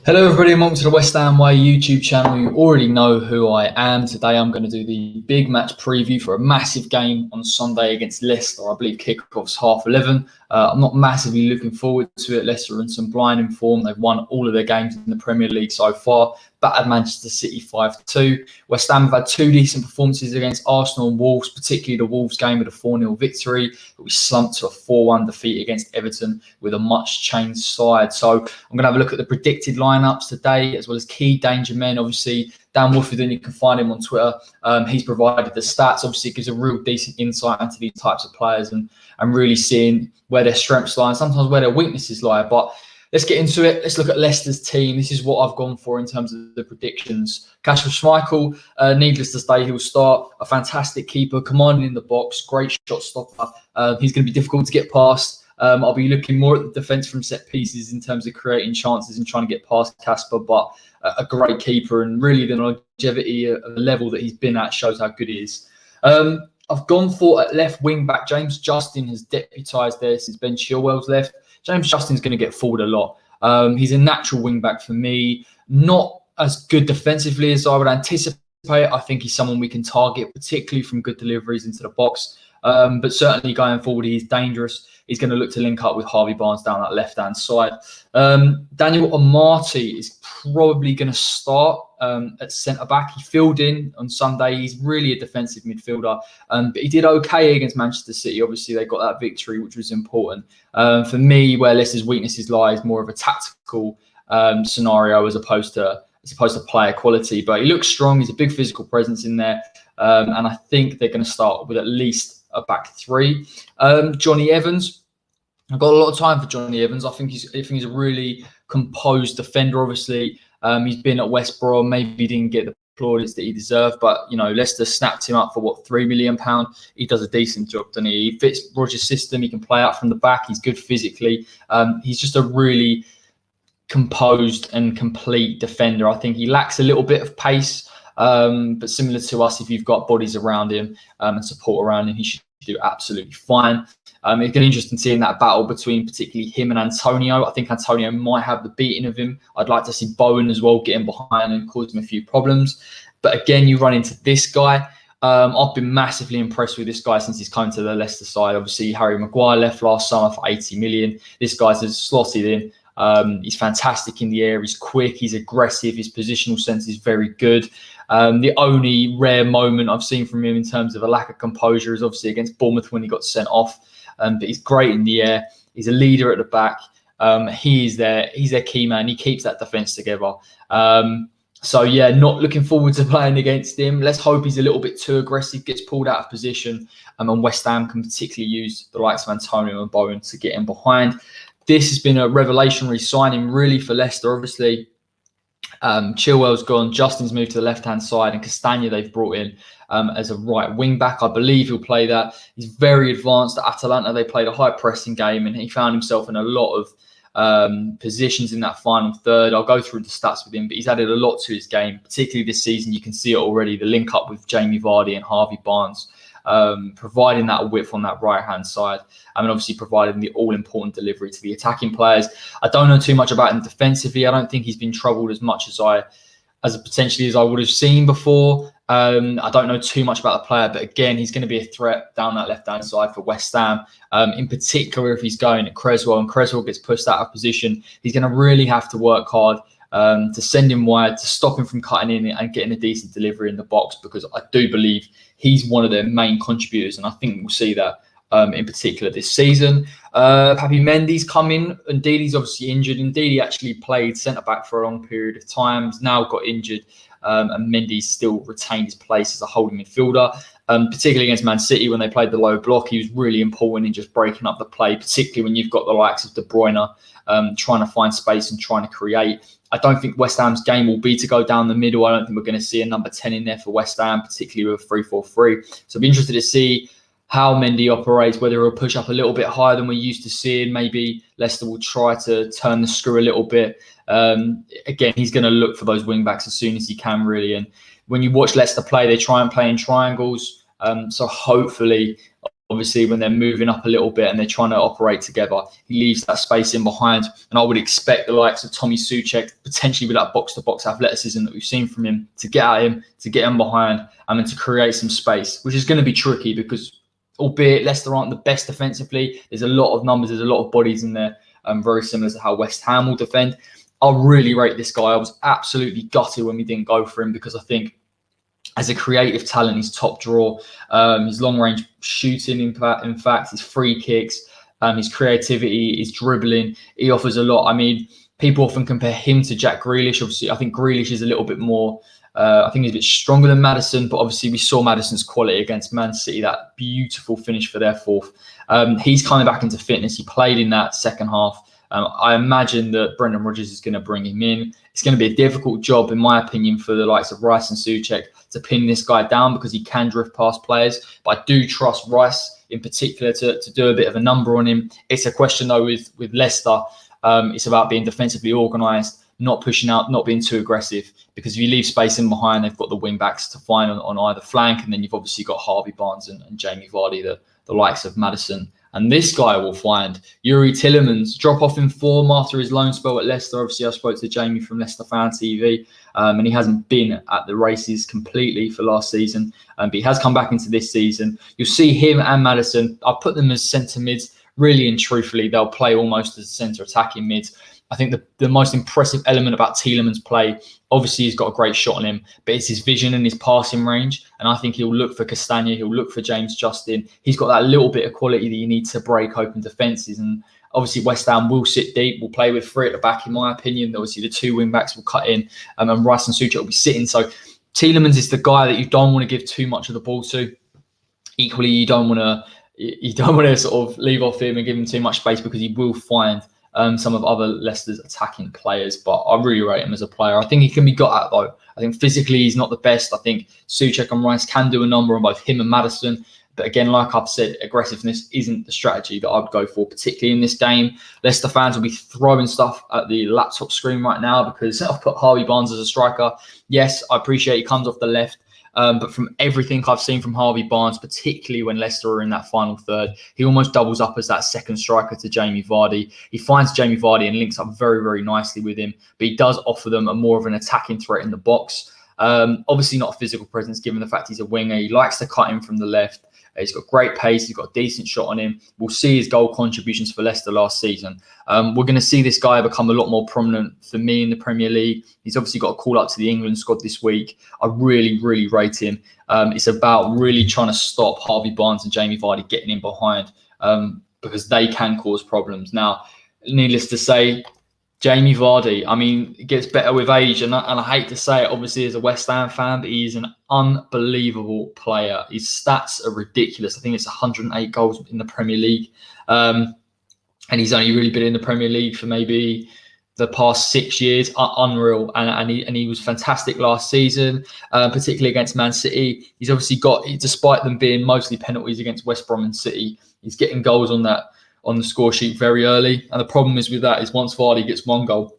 Hello everybody and welcome to the West Ham Way YouTube channel. You already know who I am. Today I'm going to do the big match preview for a massive game on Sunday against Leicester. I believe kickoff's 11:30. I'm not massively looking forward to it. Leicester are in some blinding form. They've won all of their games in the Premier League so far. Battered Manchester City 5-2. West Ham have had two decent performances against Arsenal and Wolves, particularly the Wolves game with a 4-0 victory. But we slumped to a 4-1 defeat against Everton with a much changed side. So I'm going to have a look at the predicted lineups today, as well as key danger men. Obviously, Dan Wolfenden, you can find him on Twitter. He's provided the stats. Obviously, it gives a real decent insight into these types of players and really seeing where their strengths lie and sometimes where their weaknesses lie. But let's get into it. Let's look at Leicester's team. This is what I've gone for in terms of the predictions. Kasper Schmeichel, needless to say, he'll start. A fantastic keeper, commanding in the box, great shot stopper. He's going to be difficult to get past. I'll be looking more at the defence from set pieces in terms of creating chances and trying to get past Kasper, but a great keeper, and really the longevity of the level that he's been at shows how good he is. I've gone for at left wing back. James Justin has deputised there since Ben Chilwell's left. James Justin's going to get forward a lot. He's a natural wing back for me. Not as good defensively as I would anticipate. I think he's someone we can target, particularly from good deliveries into the box. But certainly going forward, he's dangerous. He's going to look to link up with Harvey Barnes down that left-hand side. Daniel Amati is probably going to start at centre-back. He filled in on Sunday. He's really a defensive midfielder. But he did okay against Manchester City. Obviously, they got that victory, which was important. For me, where Leicester's weaknesses lie is more of a tactical scenario as opposed to player quality. But he looks strong. He's a big physical presence in there. And I think they're going to start with at least a back three. Johnny Evans. I've got a lot of time for Johnny Evans. I think he's a really composed defender. Obviously, he's been at West Brom. Maybe he didn't get the plaudits that he deserved, but Leicester snapped him up for what, £3 million. He does a decent job, doesn't he? He fits Roger's system. He can play out from the back. He's good physically. He's just a really composed and complete defender. I think he lacks a little bit of pace, but similar to us, if you've got bodies around him and support around him, he should do absolutely fine. It's going to be interesting seeing that battle between particularly him and Antonio. I think Antonio might have the beating of him. I'd like to see Bowen as well getting behind and cause him a few problems. But again, you run into this guy. I've been massively impressed with this guy since he's come to the Leicester side. Obviously, Harry Maguire left last summer for 80 million. This guy's just slotted in. He's fantastic in the air. He's quick. He's aggressive. His positional sense is very good. The only rare moment I've seen from him in terms of a lack of composure is obviously against Bournemouth when he got sent off. But he's great in the air. He's a leader at the back. He's their key man. He keeps that defence together. So yeah, not looking forward to playing against him. Let's hope he's a little bit too aggressive, gets pulled out of position, and West Ham can particularly use the likes of Antonio and Bowen to get in behind. This has been a revelationary signing really for Leicester. Obviously, Chilwell's gone, Justin's moved to the left-hand side, and Castagna they've brought in as a right wing-back. I believe he'll play that. He's very advanced. At Atalanta, they played a high-pressing game, and he found himself in a lot of positions in that final third. I'll go through the stats with him, but he's added a lot to his game, particularly this season. You can see it already, the link-up with Jamie Vardy and Harvey Barnes, providing that width on that right-hand side. I mean, obviously providing the all-important delivery to the attacking players. I don't know too much about him defensively. I don't think he's been troubled as much as potentially as I would have seen before. I don't know too much about the player, but again, he's going to be a threat down that left-hand side for West Ham. In particular, if he's going at CRESSWELL and CRESSWELL gets pushed out of position, he's going to really have to work hard to send him wide, to stop him from cutting in and getting a decent delivery in the box, because I do believe he's one of their main contributors, and I think we'll see that in particular this season. Papi Mendy's come in, and Ndidi's obviously injured. Ndidi actually played centre-back for a long period of time. He's now got injured, and Mendy's still retained his place as a holding midfielder. Particularly against Man City when they played the low block, he was really important in just breaking up the play, particularly when you've got the likes of De Bruyne trying to find space and trying to create. I don't think West Ham's game will be to go down the middle. I don't think we're going to see a number 10 in there for West Ham, particularly with a 3-4-3. So I'll be interested to see how Mendy operates, whether he'll push up a little bit higher than we're used to seeing. Maybe Leicester will try to turn the screw a little bit. Again, he's going to look for those wing-backs as soon as he can, really. And when you watch Leicester play, they try and play in triangles. So hopefully, obviously when they're moving up a little bit and they're trying to operate together, he leaves that space in behind. And I would expect the likes of Tommy SOUCEK, potentially with that box-to-box athleticism that we've seen from him, to get at him, to get him behind, and to create some space, which is going to be tricky because, albeit Leicester aren't the best defensively, there's a lot of numbers, there's a lot of bodies in there, very similar to how West Ham will defend. I really rate this guy. I was absolutely gutted when we didn't go for him because I think as a creative talent, he's top draw. His long-range shooting, in fact, his free kicks, his creativity, his dribbling, he offers a lot. I mean, people often compare him to Jack Grealish. Obviously, I think Grealish is a little bit more, I think he's a bit stronger than Maddison, but obviously we saw Maddison's quality against Man City, that beautiful finish for their fourth. He's coming back into fitness. He played in that second half. I imagine that Brendan Rodgers is going to bring him in. It's going to be a difficult job, in my opinion, for the likes of Rice and SOUCEK to pin this guy down because he can drift past players. But I do trust Rice in particular to do a bit of a number on him. It's a question, though, with Leicester. It's about being defensively organised, not pushing out, not being too aggressive. Because if you leave space in behind, they've got the wing backs to find on either flank. And then you've obviously got Harvey Barnes and Jamie Vardy, the likes of Maddison. And this guy will find Youri Tielemans drop off in form after his loan spell at Leicester. Obviously, I spoke to Jamie from Leicester Fan TV, and he hasn't been at the races completely for last season, but he has come back into this season. You'll see him and Maddison. I'll put them as centre mids. Really and truthfully, they'll play almost as centre attacking mids. I think the most impressive element about Tielemans' play, obviously he's got a great shot on him, but it's his vision and his passing range. And I think he'll look for Castagna, he'll look for James Justin. He's got that little bit of quality that you need to break open defences. And obviously West Ham will sit deep, will play with three at the back, in my opinion. Obviously the two wing backs will cut in, and Rice and SOUCEK will be sitting. So Tielemans is the guy that you don't want to give too much of the ball to. Equally, you don't want to sort of leave off him and give him too much space because he will find some of other Leicester's attacking players, but I really rate him as a player. I think he can be got at, though. I think physically he's not the best. I think SOUCEK and Rice can do a number on both him and Maddison. But again, like I've said, aggressiveness isn't the strategy that I would go for, particularly in this game. Leicester fans will be throwing stuff at the laptop screen right now because I've put Harvey Barnes as a striker. Yes, I appreciate he comes off the left. But from everything I've seen from Harvey Barnes, particularly when Leicester are in that final third, he almost doubles up as that second striker to Jamie Vardy. He finds Jamie Vardy and links up very, very nicely with him, but he does offer them a more of an attacking threat in the box. Obviously not a physical presence given the fact he's a winger. He likes to cut in from the left. He's got great pace. He's got a decent shot on him. We'll see his goal contributions for Leicester last season. We're going to see this guy become a lot more prominent for me in the Premier League. He's obviously got a call up to the England squad this week. I really, really rate him. It's about really trying to stop Harvey Barnes and Jamie Vardy getting in behind because they can cause problems. Now, needless to say, Jamie Vardy, I mean, it gets better with age, and I hate to say it, obviously, as a West Ham fan, but he's an unbelievable player. His stats are ridiculous. I think it's 108 goals in the Premier League, and he's only really been in the Premier League for maybe the past 6 years. Unreal, and he was fantastic last season, particularly against Man City. He's obviously got, despite them being mostly penalties against West Brom and City, he's getting goals on the score sheet very early. And the problem is with that is once Vardy gets one goal,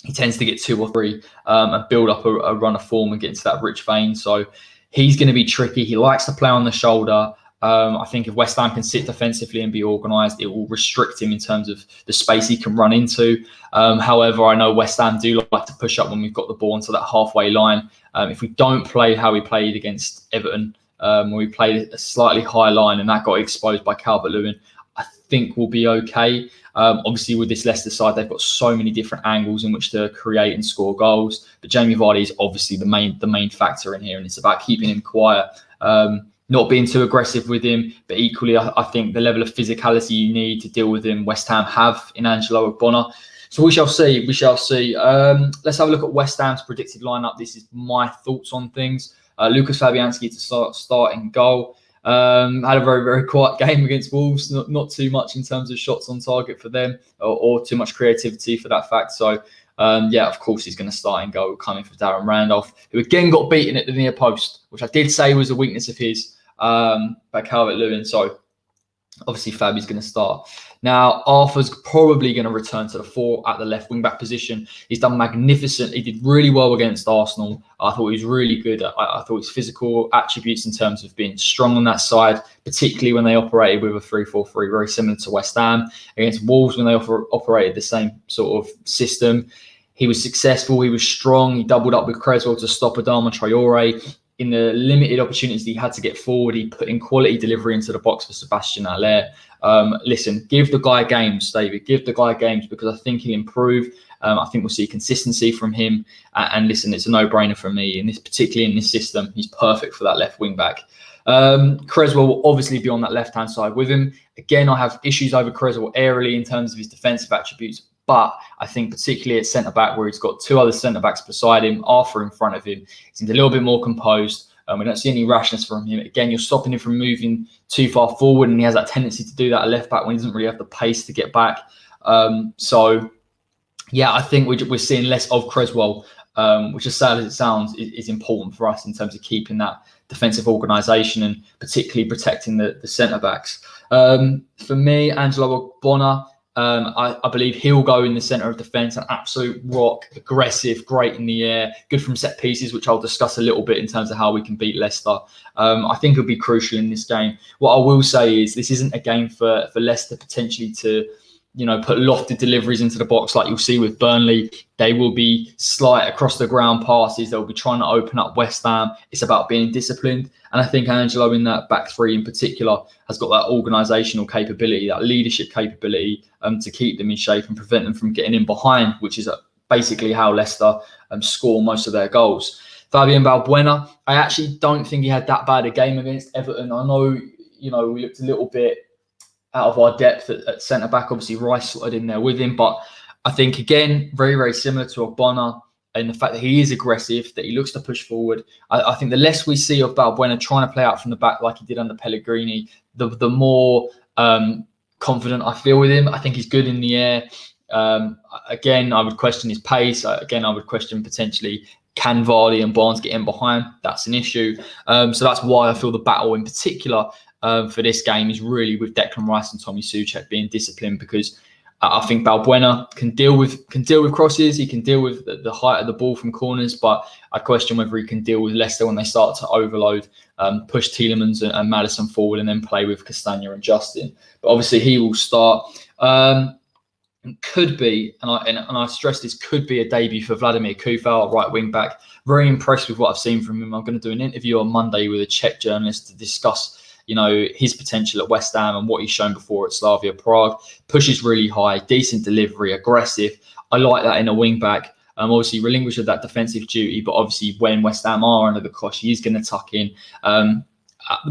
he tends to get two or three and build up a run of form and get into that rich vein. So he's going to be tricky. He likes to play on the shoulder. I think if West Ham can sit defensively and be organised, it will restrict him in terms of the space he can run into. However, I know West Ham do like to push up when we've got the ball onto that halfway line. If we don't play how we played against Everton, where we played a slightly higher line and that got exposed by Calvert-Lewin, I think we'll be okay. Obviously, with this Leicester side, they've got so many different angles in which to create and score goals. But Jamie Vardy is obviously the main factor in here, and it's about keeping him quiet, not being too aggressive with him. But equally, I think the level of physicality you need to deal with him, West Ham have in Angelo Ogbonna. So we shall see. We shall see. Let's have a look at West Ham's predicted lineup. This is my thoughts on things. LUKASZ FABIANSKI to start in goal. Had a very, very quiet game against Wolves. Not too much in terms of shots on target for them or too much creativity for that fact. So, yeah, of course, he's going to start in goal coming for Darren Randolph, who again got beaten at the near post, which I did say was a weakness of his by Calvert-Lewin. So Obviously, Fabi's going to start. Now, Arthur's probably going to return to the 4 at the left wing-back position. He's done magnificent. He did really well against Arsenal. I thought he was really good. I thought his physical attributes in terms of being strong on that side, particularly when they operated with a 3-4-3, very similar to West Ham. Against Wolves, when they operated the same sort of system, he was successful. He was strong. He doubled up with Cresswell to stop Adama Traore. In the limited opportunities he had to get forward, he put in quality delivery into the box for Sebastian Haller. Listen, give the guy games, David. Give the guy games, because I think he'll improve. I think we'll see consistency from him. And listen, it's a no-brainer for me. Particularly in this system, he's perfect for that left wing back. Cresswell will obviously be on that left-hand side with him. Again, I have issues over Cresswell aerially in terms of his defensive attributes. But I think particularly at centre-back, where he's got 2 other centre-backs beside him, Arthur in front of him, he seems a little bit more composed. We don't see any rashness from him. Again, you're stopping him from moving too far forward, and he has that tendency to do that at left-back when he doesn't really have the pace to get back. So, yeah, I think we're seeing less of Cresswell, which, as sad as it sounds, is important for us in terms of keeping that defensive organisation and particularly protecting the centre-backs. For me, Angelo Ogbonna, I believe he'll go in the centre of defence, an absolute rock, aggressive, great in the air, good from set pieces, which I'll discuss a little bit in terms of how we can beat Leicester. I think it'll be crucial in this game. What I will say is this isn't a game for Leicester potentially to, put lofted deliveries into the box like you'll see with Burnley. They will be slight across the ground passes. They'll be trying to open up West Ham. It's about being disciplined. And I think Angelo in that back 3 in particular has got that organisational capability, that leadership capability to keep them in shape and prevent them from getting in behind, which is basically how Leicester score most of their goals. Fabian Balbuena, I actually don't think he had that bad a game against Everton. I know, we looked a little bit out of our depth at centre-back. Obviously, Rice slotted in there with him. But I think, again, very, very similar to Ogbonna in the fact that he is aggressive, that he looks to push forward. I think the less we see of Balbuena trying to play out from the back like he did under Pellegrini, the more confident I feel with him. I think he's good in the air. Again, I would question his pace. Again, I would question potentially, can Vardy and Barnes get in behind? That's an issue. So that's why I feel the battle in particular for this game is really with Declan Rice and Tommy Soucek being disciplined, because I think Balbuena can deal with crosses. He can deal with the height of the ball from corners, but I question whether he can deal with Leicester when they start to overload, push Tielemans and Maddison forward, and then play with Castagna and Justin. But obviously he will start. Could be, and I stress this, could be a debut for Vladimir Koufal, right wing back. Very impressed with what I've seen from him. I'm going to do an interview on Monday with a Czech journalist to discuss his potential at West Ham and what he's shown before at Slavia Prague. Pushes really high, decent delivery, aggressive. I like that in a wing back. Obviously relinquish of that defensive duty, but obviously when West Ham are under the cosh, he is going to tuck in.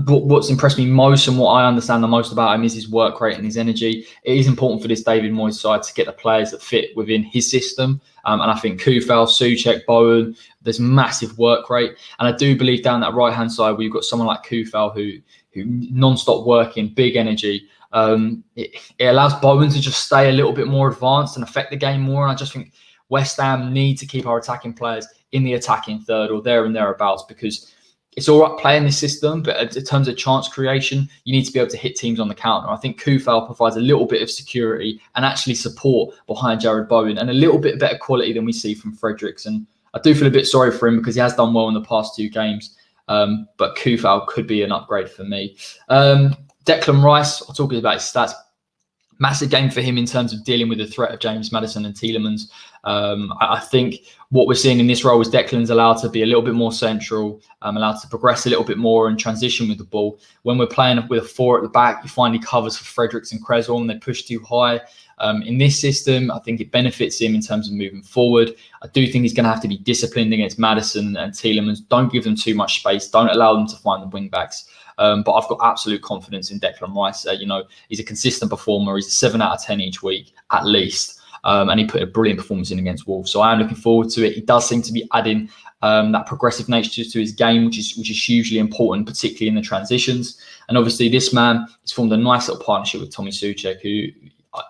What's impressed me most and what I understand the most about him is his work rate and his energy. It is important for this David Moyes side to get the players that fit within his system. And I think Koufal, Soucek, Bowen, there's massive work rate. And I do believe down that right-hand side where you've got someone like Koufal who non-stop working, big energy. It allows Bowen to just stay a little bit more advanced and affect the game more. And I just think West Ham need to keep our attacking players in the attacking third or there and thereabouts, because it's all right playing this system, but in terms of chance creation, you need to be able to hit teams on the counter. I think Koufal provides a little bit of security and actually support behind Jarrod Bowen, and a little bit better quality than we see from Fredericks. And I do feel a bit sorry for him because he has done well in the past 2 games, but Koufal could be an upgrade for me. Declan Rice, I'll talk about his stats. Massive game for him in terms of dealing with the threat of James Maddison and Tielemans. I think what we're seeing in this role is Declan's allowed to be a little bit more central, allowed to progress a little bit more and transition with the ball. When we're playing with a 4 at the back, you find he covers for Fredericks and Cresswell and they push too high. In this system, I think it benefits him in terms of moving forward. I do think he's going to have to be disciplined against Maddison and Tielemans. Don't give them too much space. Don't allow them to find the wing backs. But I've got absolute confidence in Declan Rice. He's a consistent performer. He's a 7 out of 10 each week, at least. And he put a brilliant performance in against Wolves. So I am looking forward to it. He does seem to be adding that progressive nature to his game, which is hugely important, particularly in the transitions. And obviously this man has formed a nice little partnership with Tommy Soucek, who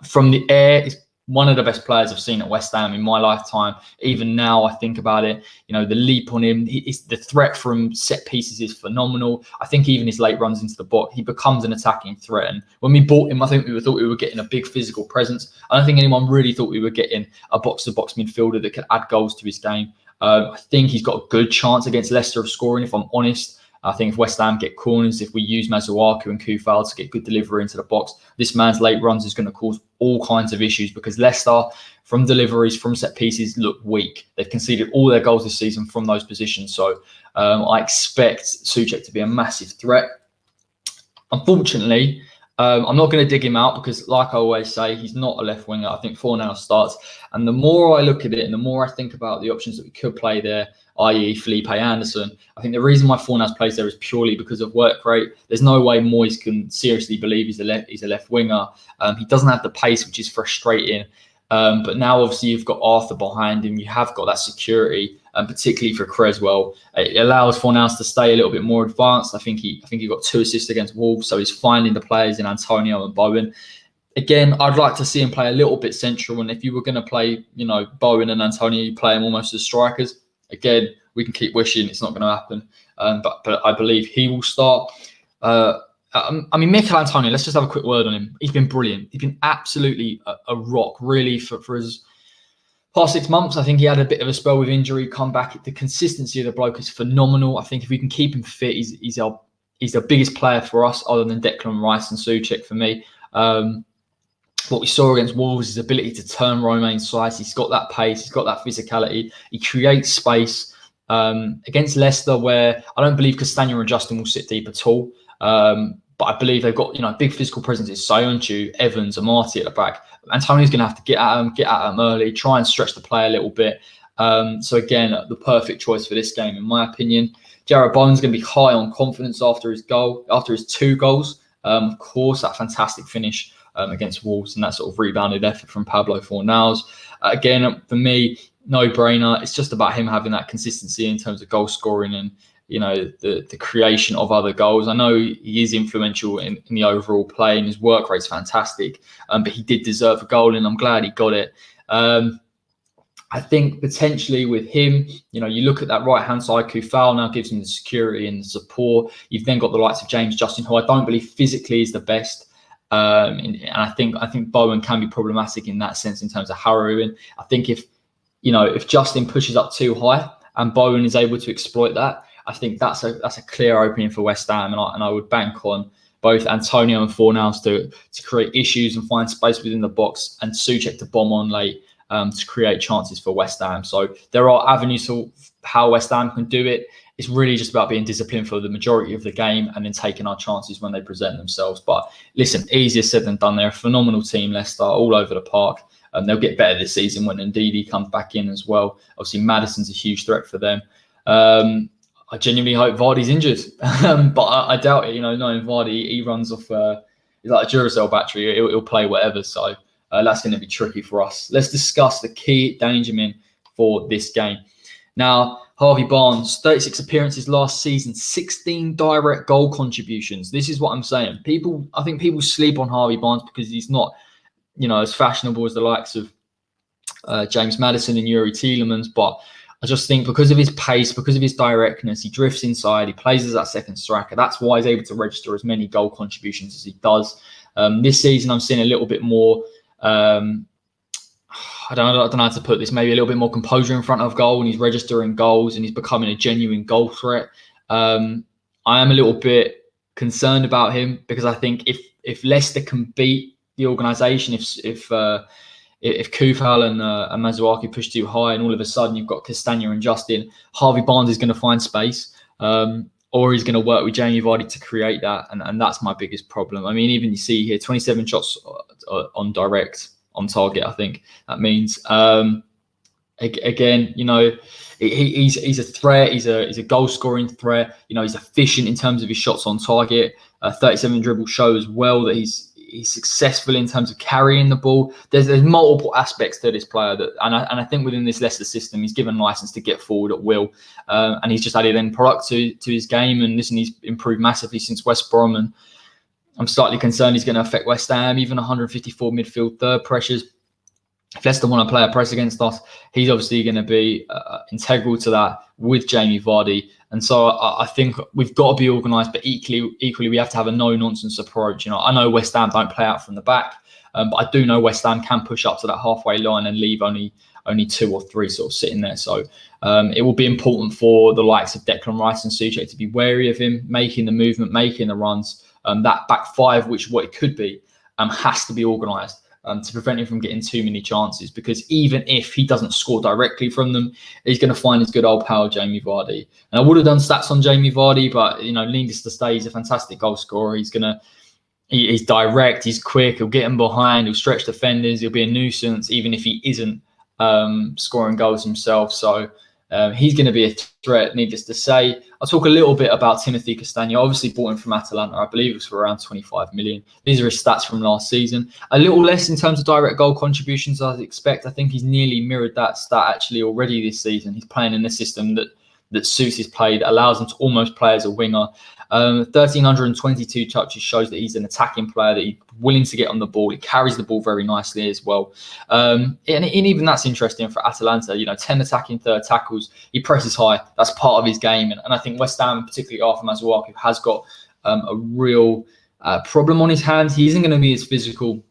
from the air is one of the best players I've seen at West Ham in my lifetime. Even now, I think about it, you know, the leap on him, the threat from set pieces is phenomenal. I think even his late runs into the box, he becomes an attacking threat. And when we bought him, I think we thought we were getting a big physical presence. I don't think anyone really thought we were getting a box-to-box midfielder that could add goals to his game. I think he's got a good chance against Leicester of scoring, if I'm honest. I think if West Ham get corners, if we use MASUAKU and Kufal to get good delivery into the box, this man's late runs is going to cause all kinds of issues because Leicester, from deliveries, from set pieces, look weak. They've conceded all their goals this season from those positions. So I expect SOUCEK to be a massive threat. Unfortunately, I'm not going to dig him out because, like I always say, he's not a left winger. I think Fornals starts. And the more I look at it and the more I think about the options that we could play there, i.e. Felipe Anderson, I think the reason why Fornals plays there is purely because of work rate. There's no way Moyes can seriously believe he's a left winger. He doesn't have the pace, which is frustrating. But now, obviously, you've got Arthur behind him. You have got that security, particularly for CRESSWELL. It allows Fornals to stay a little bit more advanced. I think he got 2 assists against Wolves, so he's finding the players in Antonio and Bowen. Again, I'd like to see him play a little bit central. And if you were going to play, you know, Bowen and Antonio, you play them almost as strikers. Again, we can keep wishing it's not going to happen. But I believe he will start. I mean, Michail Antonio, let's just have a quick word on him. He's been brilliant. He's been absolutely a rock, really, for his past 6 months. I think he had a bit of a spell with injury, come back. The consistency of the bloke is phenomenal. I think if we can keep him fit, he's the biggest player for us, other than Declan Rice and SOUCEK for me. What we saw against Wolves, his ability to turn Romaine's size. He's got that pace. He's got that physicality. He creates space. Against Leicester, where I don't believe Castagna and Justin will sit deep at all. But I believe they've got, you know, big physical presences. Soyuncu, Evans, Amati at the back. Antonio's going to have to get at them early, try and stretch the play a little bit. So again, the perfect choice for this game, in my opinion. Jarrod Bowen's going to be high on confidence after his 2 goals. Of course, that fantastic finish against Wolves and that sort of rebounded effort from Pablo Fornals. Again, for me, no-brainer. It's just about him having that consistency in terms of goal scoring and, you know, the creation of other goals. I know he is influential in the overall play and his work rate's fantastic, but he did deserve a goal and I'm glad he got it. I think potentially with him, you know, you look at that right-hand side, Kufal now gives him the security and the support. You've then got the likes of James Justin, who I don't believe physically is the best. And I think Bowen can be problematic in that sense in terms of harrowing. I think if Justin pushes up too high and Bowen is able to exploit that, I think that's a clear opening for West Ham, and I would bank on both Antonio and Fornals to create issues and find space within the box, and SOUCEK to bomb on late to create chances for West Ham. So there are avenues for how West Ham can do it. It's really just about being disciplined for the majority of the game and then taking our chances when they present themselves. But listen, easier said than done. They're a phenomenal team, Leicester, all over the park. They'll get better this season when Ndidi comes back in as well. Obviously, Maddison's a huge threat for them. I genuinely hope Vardy's injured, but I doubt it. You know, knowing Vardy, he runs off, he's like a Duracell battery. He'll play whatever. So that's going to be tricky for us. Let's discuss the key dangermen for this game. Now, Harvey Barnes, 36 appearances last season, 16 direct goal contributions. This is what I'm saying. I think people sleep on Harvey Barnes because he's not, you know, as fashionable as the likes of James Maddison and Yuri Tielemans, but I just think because of his pace, because of his directness, he drifts inside, he plays as that second striker. That's why he's able to register as many goal contributions as he does. This season, I'm seeing a little bit more, I don't know how to put this, maybe a little bit more composure in front of goal, and he's registering goals and he's becoming a genuine goal threat. I am a little bit concerned about him because I think if Leicester can beat the organisation, if Kufal and MASUAKU push too high and all of a sudden you've got Castagna and Justin, Harvey Barnes is going to find space or he's going to work with Jamie Vardy to create that. And that's my biggest problem. I mean, even you see here, 27 shots on direct, on target, I think that means. Again, you know, he's a threat. He's a goal scoring threat. You know, he's efficient in terms of his shots on target. 37 dribble show as well that he's successful in terms of carrying the ball. There's multiple aspects to this player and I think within this Leicester system, he's given license to get forward at will, and he's just added end product to his game. And listen, he's improved massively since West Brom, and I'm slightly concerned he's going to affect West Ham. Even 154 midfield third pressures. if Leicester want to play a press against us, he's obviously going to be integral to that with Jamie Vardy. And so I think we've got to be organised, but equally we have to have a no-nonsense approach. You know, I know West Ham don't play out from the back, but I do know West Ham can push up to that halfway line and leave only 2 or 3 sort of sitting there. So it will be important for the likes of Declan Rice and Soucek to be wary of him, making the movement, making the runs. That back five, which what it could be, has to be organised. To prevent him from getting too many chances, because even if he doesn't score directly from them, he's going to find his good old pal Jamie Vardy. And I would have done stats on Jamie Vardy, but you know, needless to say, he's a fantastic goal scorer. He's direct, he's quick, he'll get him behind, he'll stretch defenders, he'll be a nuisance, even if he isn't scoring goals himself. So he's going to be a threat, needless to say. I'll talk a little bit about Timothy Castagne. Obviously bought him from Atalanta. I believe it was for around 25 million. These are his stats from last season. A little less in terms of direct goal contributions as I'd expect. I think he's nearly mirrored that stat actually already this season. He's playing in a system that suits his play, that allows him to almost play as a winger. 1,322 touches shows that he's an attacking player, that he's willing to get on the ball. He carries the ball very nicely as well. And even that's interesting for Atalanta. You know, 10 attacking, 3rd tackles. He presses high. That's part of his game. And I think West Ham, particularly after MASUAKU, has got a real problem on his hands. He isn't going to be as physical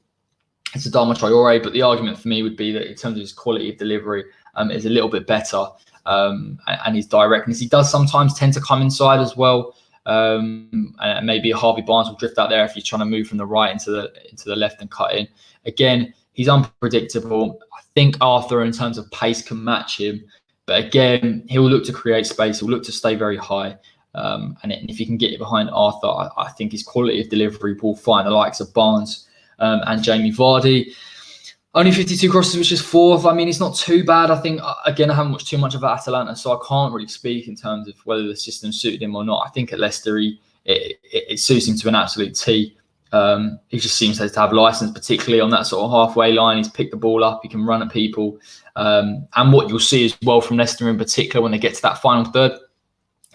as Adama Traore, but the argument for me would be that in terms of his quality of delivery, is a little bit better. And his directness. He does sometimes tend to come inside as well. And maybe Harvey Barnes will drift out there if you're trying to move from the right into the left and cut in. Again, he's unpredictable. I think Arthur, in terms of pace, can match him. But again, he'll look to create space. He'll look to stay very high. And if you can get it behind Arthur, I think his quality of delivery will find the likes of Barnes and Jamie Vardy. Only 52 crosses, which is 4th. I mean, it's not too bad. I think, again, I haven't watched too much of Atalanta, so I can't really speak in terms of whether the system suited him or not. I think at Leicester, it suits him to an absolute T. He just seems to have license, particularly on that sort of halfway line. He's picked the ball up. He can run at people. And what you'll see as well from Leicester in particular when they get to that final third,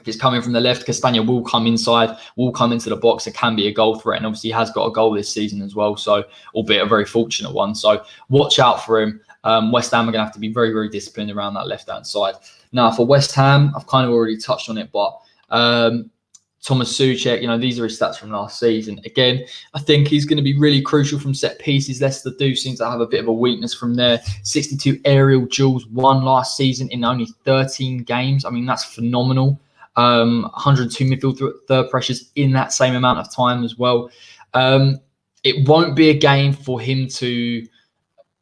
if it's coming from the left, Castagne will come inside, will come into the box. It can be a goal threat. And obviously he has got a goal this season as well. So, albeit a very fortunate one. So, watch out for him. West Ham are going to have to be very, very disciplined around that left-hand side. Now, for West Ham, I've kind of already touched on it, but Tomas Soucek, you know, these are his stats from last season. Again, I think he's going to be really crucial from set pieces. Leicester do seem to have a bit of a weakness from there. 62 aerial duels won last season in only 13 games. I mean, that's phenomenal. 102 midfield third pressures in that same amount of time as well. It won't be a game for him to.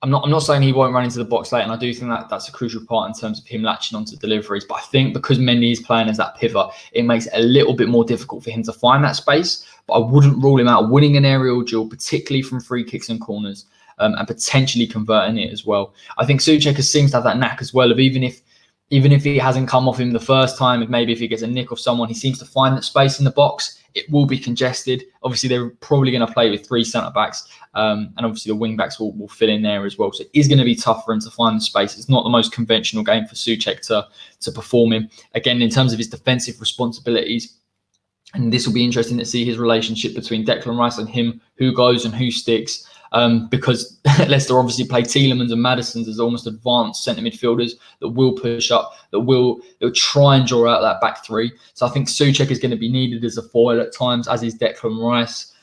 I'm not saying he won't run into the box late, and I do think that that's a crucial part in terms of him latching onto deliveries. But I think because Mendy is playing as that pivot, it makes it a little bit more difficult for him to find that space. But I wouldn't rule him out winning an aerial duel, particularly from free kicks and corners, and potentially converting it as well. I think Soucek seems to have that knack as well of even if he hasn't come off him the first time, and maybe if he gets a nick off someone, he seems to find that space in the box. It will be congested. Obviously, they're probably going to play with 3 centre-backs, and obviously the wing-backs will fill in there as well. So it is going to be tough for him to find the space. It's not the most conventional game for Soucek to perform in. Again, in terms of his defensive responsibilities, and this will be interesting to see his relationship between Declan Rice and him, who goes and who sticks. Because Leicester obviously play Tielemans and Maddison's as almost advanced centre midfielders that will push up, they'll try and draw out that back 3. So I think Soucek is going to be needed as a foil at times, as is Declan Rice.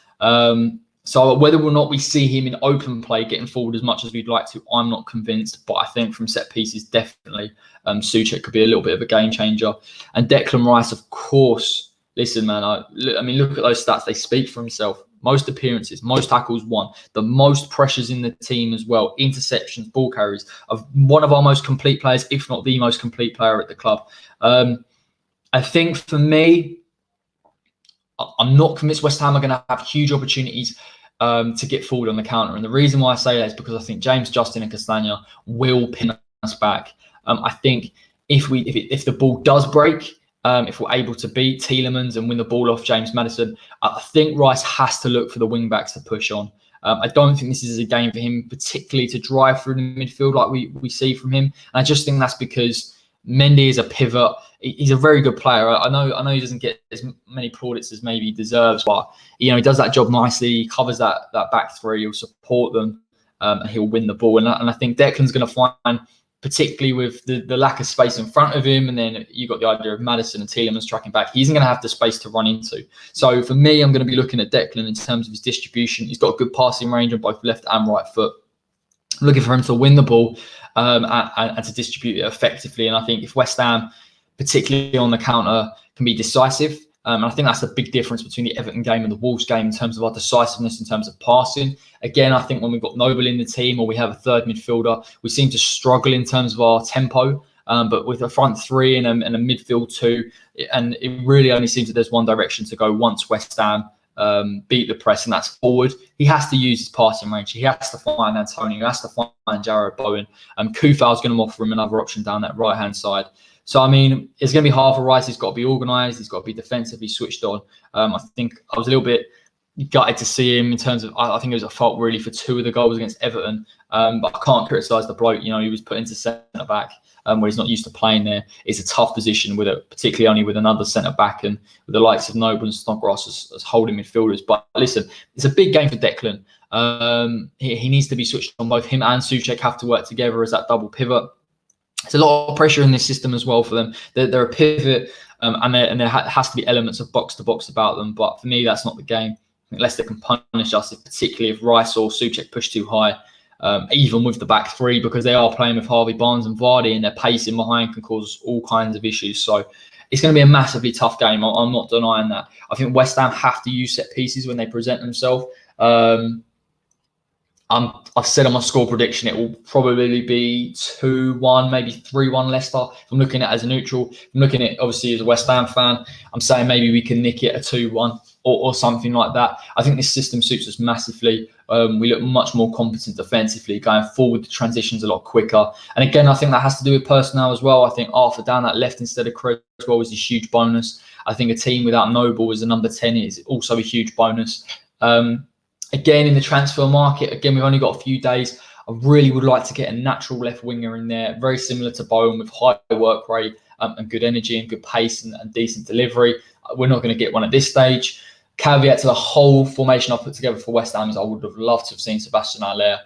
So whether or not we see him in open play getting forward as much as we'd like to, I'm not convinced. But I think from set pieces, definitely Soucek could be a little bit of a game changer. And Declan Rice, of course, listen, man, I mean, look at those stats. They speak for himself. Most appearances, most tackles won, the most pressures in the team as well, interceptions, ball carries, of one of our most complete players, if not the most complete player at the club. I think for me, I'm not convinced West Ham are going to have huge opportunities to get forward on the counter. And the reason why I say that is because I think James, Justin and Castagne will pin us back. I think if the ball does break, if we're able to beat Tielemans and win the ball off James Maddison, I think Rice has to look for the wing-backs to push on. I don't think this is a game for him particularly to drive through the midfield like we see from him. And I just think that's because Mendy is a pivot. He's a very good player. I know he doesn't get as many plaudits as maybe he deserves, but he does that job nicely. He covers that back 3. He'll support them. and he'll win the ball. And I think Declan's going to find, particularly with the lack of space in front of him, and then you've got the idea of Maddison and Tielemans tracking back, he isn't going to have the space to run into. So for me, I'm going to be looking at Declan in terms of his distribution. He's got a good passing range on both left and right foot. I'm looking for him to win the ball and to distribute it effectively. And I think if West Ham, particularly on the counter, can be decisive, and I think that's the big difference between the Everton game and the Wolves game in terms of our decisiveness, in terms of passing. Again, I think when we've got Noble in the team or we have a third midfielder, we seem to struggle in terms of our tempo. But with a front three and a midfield two, and it really only seems that there's one direction to go once West Ham beat the press, and that's forward. He has to use his passing range. He has to find Antonio. He has to find JARROD, BOWEN. Kufal's going to offer him another option down that right-hand side. So, I mean, it's going to be hard for Rice. He's got to be organised. He's got to be defensively switched on. I think I was a little bit gutted to see him in terms of, I think it was a fault really for 2 of the goals against Everton. But I can't criticise the bloke. You know, he was put into centre-back where he's not used to playing there. It's a tough position, particularly only with another centre-back and with the likes of Noble and Snodgrass as holding midfielders. But listen, it's a big game for Declan. He needs to be switched on. Both him and SOUCEK have to work together as that double pivot. There's a lot of pressure in this system as well for them. They're a pivot, and there has to be elements of box-to-box about them. But for me, that's not the game. I think Leicester can punish us, particularly if Rice or SOUCEK push too high, even with the back three, because they are playing with Harvey Barnes and Vardy, and their pacing behind can cause all kinds of issues. So it's going to be a massively tough game. I'm not denying that. I think West Ham have to use set pieces when they present themselves. I've said on my score prediction it will probably be 2-1, maybe 3-1 Leicester. If I'm looking at it as a neutral, if I'm looking at it obviously as a West Ham fan, I'm saying maybe we can nick it a 2-1 or something like that. I think this system suits us massively. We look much more competent defensively, going forward. The transitions a lot quicker. And again, I think that has to do with personnel as well. I think Arthur down that left instead of Cresswell is a huge bonus. I think a team without Noble as a number 10 is also a huge bonus. Again, in the transfer market, again, we've only got a few days. I really would like to get a natural left winger in there, very similar to Bowen, with high work rate and good energy and good pace and decent delivery. We're not going to get one at this stage. Caveat to the whole formation I've put together for West Ham is I would have loved to have seen Sebastian Haller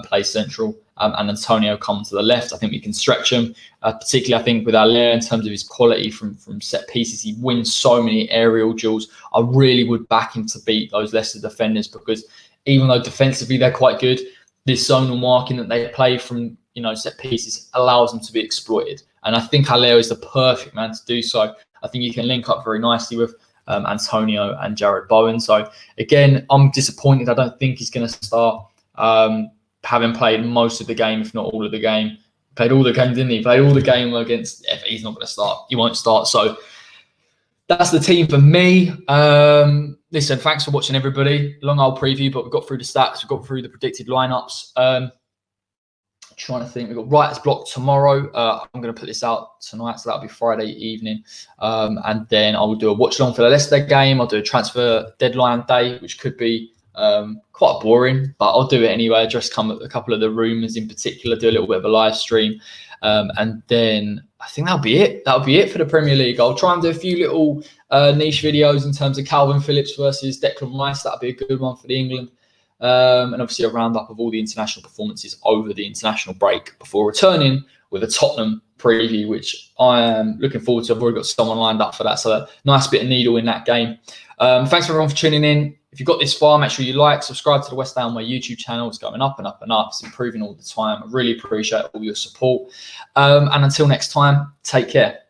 play central and Antonio come to the left. I think we can stretch him, particularly I think with Haller in terms of his quality from set pieces. He wins so many aerial duels. I really would back him to beat those Leicester defenders, because even though defensively they're quite good, this zonal marking that they play from set pieces allows them to be exploited. And I think Haller is the perfect man to do so. I think he can link up very nicely with Antonio and JARROD Bowen. So again, I'm disappointed. I don't think he's going to start. Having played most of the game, if not all of the game. Played all the game, didn't he? Played all the game against He's not going to start. He won't start. So that's the team for me. Listen, thanks for watching, everybody. Long old preview, but we've got through the stats. We've got through the predicted lineups. Trying to think. We've got writer's block tomorrow. I'm going to put this out tonight, so that'll be Friday evening. And then I will do a watch along for the Leicester game. I'll do a transfer deadline day, which could be quite boring, but I'll do it anyway. Just come a couple of the rumours in particular, do a little bit of a live stream, and then I think that'll be it. That'll be it for the Premier League. I'll try and do a few little niche videos in terms of Calvin Phillips versus Declan Rice. That'll be a good one for the England, and obviously a roundup of all the international performances over the international break before returning with a Tottenham preview, which I am looking forward to. I've already got someone lined up for that, so a nice bit of needle in that game. Thanks everyone for tuning in. If you got this far, make sure you like, subscribe to the West Ham YouTube channel. It's going up and up and up. It's improving all the time. I really appreciate all your support. And until next time, take care.